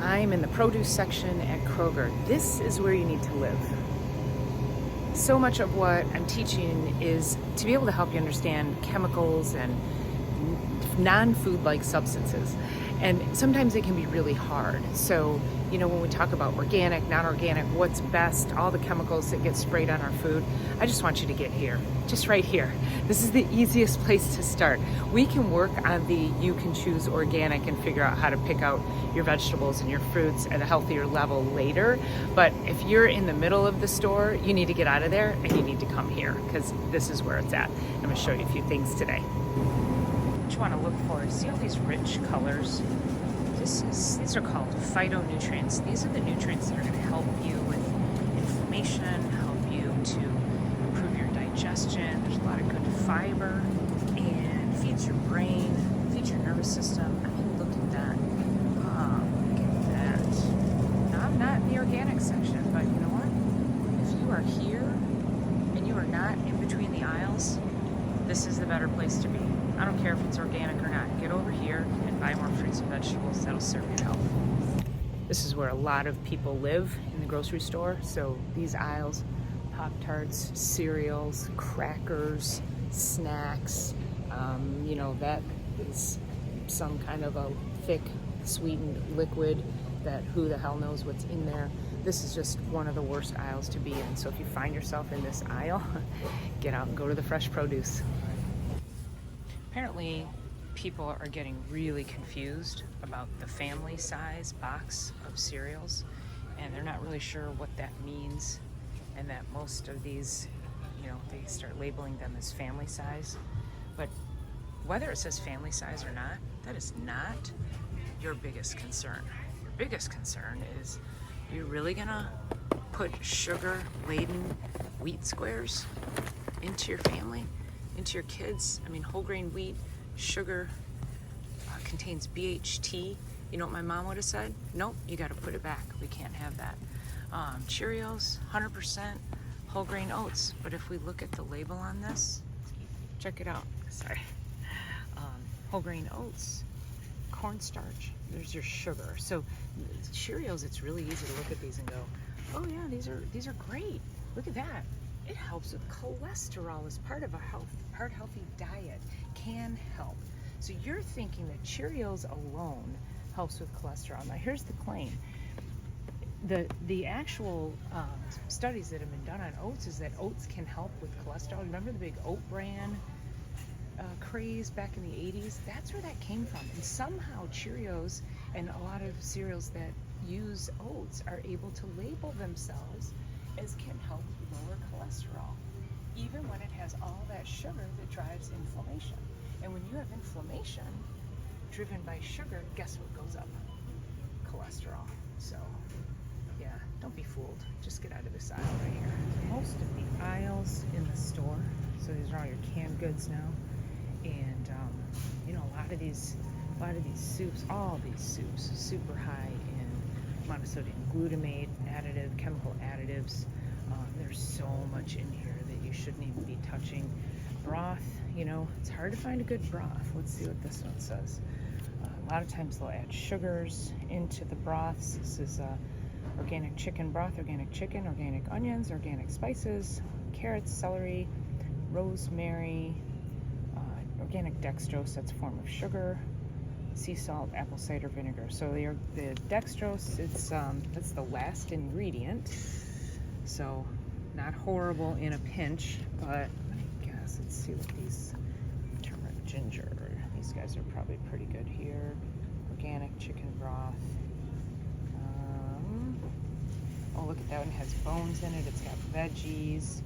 I'm in the produce section at Kroger. This is where you need to live. So much of what I'm teaching is to be able to help you understand chemicals and non-food-like substances. And sometimes it can be really hard. So, when we talk about organic, non-organic, what's best, all the chemicals that get sprayed on our food, I just want you to get here, just right here. This is the easiest place to start. We can work on the you can choose organic and figure out how to pick out your vegetables and your fruits at a healthier level later. But if you're in the middle of the store, you need to get out of there and you need to come here because this is where it's at. I'm gonna show you a few things today. What you want to look for is, see all these rich colors? These are called phytonutrients. These are the nutrients that are going to help you with inflammation, help you to improve your digestion. There's a lot of good fiber and feeds your brain, feeds your nervous system. I mean, look at that. Look at that. Now, I'm not in the organic section, but you know what? If you are here and you are not in between the aisles, this is the better place to be. I don't care if it's organic or not. Get over here and buy more fruits and vegetables. That'll serve your health. This is where a lot of people live in the grocery store. So these aisles, Pop-Tarts, cereals, crackers, snacks, that is some kind of a thick, sweetened liquid that who the hell knows what's in there. This is just one of the worst aisles to be in. So if you find yourself in this aisle, get out and go to the fresh produce. Apparently, people are getting really confused about the family size box of cereals, and they're not really sure what that means, and that most of these, they start labeling them as family size. But whether it says family size or not, that is not your biggest concern. Your biggest concern is, you're really gonna put sugar-laden wheat squares into your family? Into your kids? I mean, whole grain wheat, sugar, contains BHT. You know what my mom would have said? Nope, you got to put it back. We can't have that. Cheerios, 100% whole grain oats. But if we look at the label on this, check it out. Sorry. Whole grain oats, cornstarch. There's your sugar. So Cheerios, it's really easy to look at these and go, oh yeah, these are great. Look at that. It helps with cholesterol as part of a heart-healthy diet. Can help. So you're thinking that Cheerios alone helps with cholesterol. Now here's the claim. The actual studies that have been done on oats is that oats can help with cholesterol. Remember the big oat bran craze back in the 80s? That's where that came from. And somehow Cheerios and a lot of cereals that use oats are able to label themselves as can help lower cholesterol, even when it has all that sugar that drives inflammation. And when you have inflammation driven by sugar, guess what goes up? Cholesterol. So yeah, don't be fooled. Just get out of this aisle right here. Most of the aisles in the store, so these are all your canned goods now, and a lot of these soups, all these soups, super high in monosodium glutamate, chemical additives. There's so much in here that you shouldn't even be touching. Broth, it's hard to find a good broth. Let's see what this one says. A lot of times they'll add sugars into the broths. This is organic chicken broth, organic chicken, organic onions, organic spices, carrots, celery, rosemary, organic dextrose, that's a form of sugar, sea salt, apple cider vinegar. So the dextrose, that's the last ingredient. So not horrible in a pinch, but I guess let's see what these turmeric, ginger. These guys are probably pretty good here. Organic chicken broth. Oh, look at that one. It has bones in it. It's got veggies.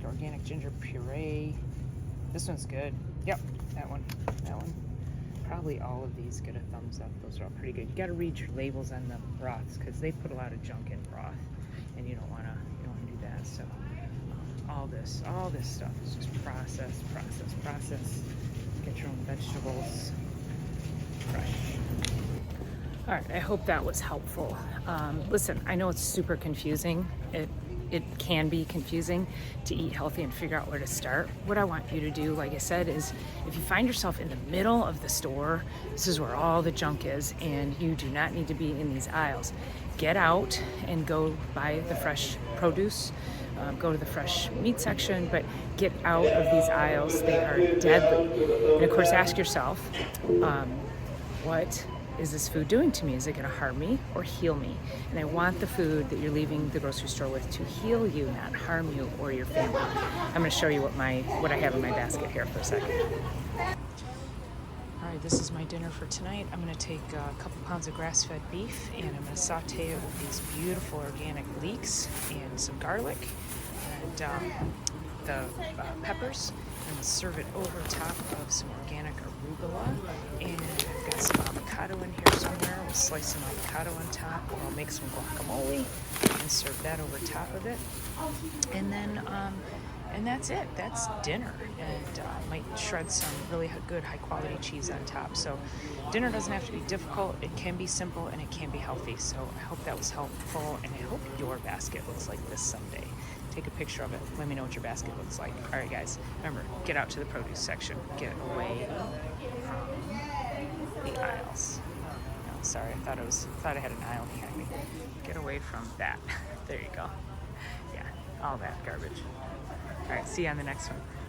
Organic ginger puree. This one's good. Yep, that one. Probably all of these get a thumbs up. Those are all pretty good. You got to read your labels on the broths because they put a lot of junk in broth, and you don't want to do that. So all this stuff is just process. Get your own vegetables fresh. All right, I hope that was helpful. Listen, I know it's super confusing. it can be confusing to eat healthy and figure out where to start. What I want you to do, like I said, is if you find yourself in the middle of the store, this is where all the junk is, and you do not need to be in these aisles. Get out and go buy the fresh produce, go to the fresh meat section, but get out of these aisles. They are deadly. And of course, ask yourself, what is this food doing to me? Is it going to harm me or heal me? And I want the food that you're leaving the grocery store with to heal you, not harm you or your family. I'm going to show you what I have in my basket here for a second. All right, this is my dinner for tonight. I'm going to take a couple pounds of grass-fed beef, and I'm going to saute it with these beautiful organic leeks and some garlic and the peppers, and serve it over top of some organic arugula. And I've got some avocado in here somewhere. We'll slice some avocado on top. I'll make some guacamole and serve that over top of it. And then, and that's it. That's dinner. And might shred some really good high quality cheese on top. So dinner doesn't have to be difficult. It can be simple and it can be healthy. So I hope that was helpful, and I hope your basket looks like this someday. Take a picture of it. Let me know what your basket looks like. All right, guys. Remember, get out to the produce section. Get away from the aisles. No, sorry. I thought I had an aisle behind me. Get away from that. There you go. Yeah, all that garbage. All right. See you on the next one.